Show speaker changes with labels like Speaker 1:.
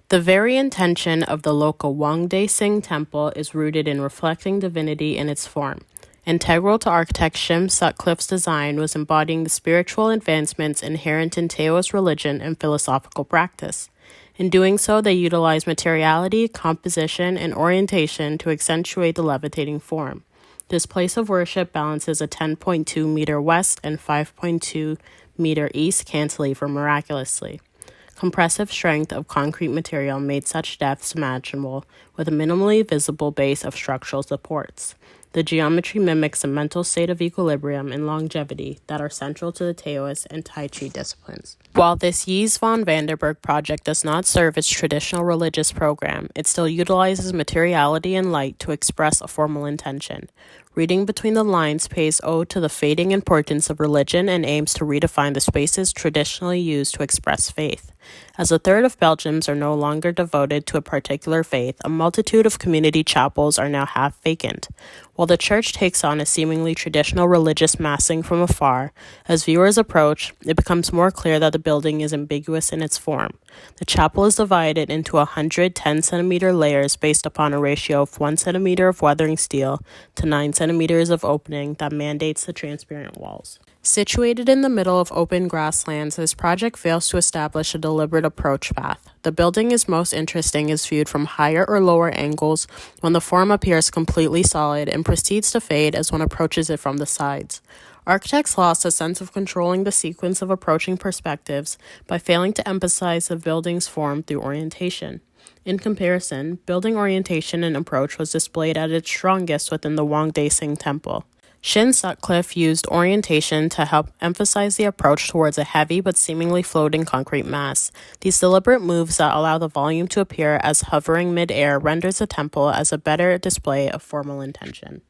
Speaker 1: The very intention of the local Wangde Singh temple is rooted in reflecting divinity in its form. Integral to architect Shim Sutcliffe's design was embodying the spiritual advancements inherent in Taoist religion and philosophical practice. In doing so, they utilized materiality, composition, and orientation to accentuate the levitating form. This place of worship balances a 10.2 meter west and 5.2 meter east cantilever miraculously. Compressive strength of concrete material made such depths imaginable with a minimally visible base of structural supports. The geometry mimics a mental state of equilibrium and longevity that are central to the Taoist and Tai Chi disciplines. While this Mies van Vandenberg project does not serve its traditional religious program, it still utilizes materiality and light to express a formal intention. Reading between the lines pays ode to the fading importance of religion and aims to redefine the spaces traditionally used to express faith. As a third of Belgians are no longer devoted to a particular faith, a multitude of community chapels are now half vacant. While the church takes on a seemingly traditional religious massing from afar, as viewers approach, it becomes more clear that the building is ambiguous in its form. The chapel is divided into 110-centimeter layers based upon a ratio of 1 centimeter of weathering steel to 9 centimeters of opening that mandates the transparent walls. Situated in the middle of open grasslands, this project fails to establish a deliberate approach path. The building is most interesting as viewed from higher or lower angles when the form appears completely solid and proceeds to fade as one approaches it from the sides. Architects lost a sense of controlling the sequence of approaching perspectives by failing to emphasize the building's form through orientation. In comparison, building orientation and approach was displayed at its strongest within the Wangde Singh temple. Shim Sutcliffe used orientation to help emphasize the approach towards a heavy but seemingly floating concrete mass. These deliberate moves that allow the volume to appear as hovering mid-air renders the temple as a better display of formal intention.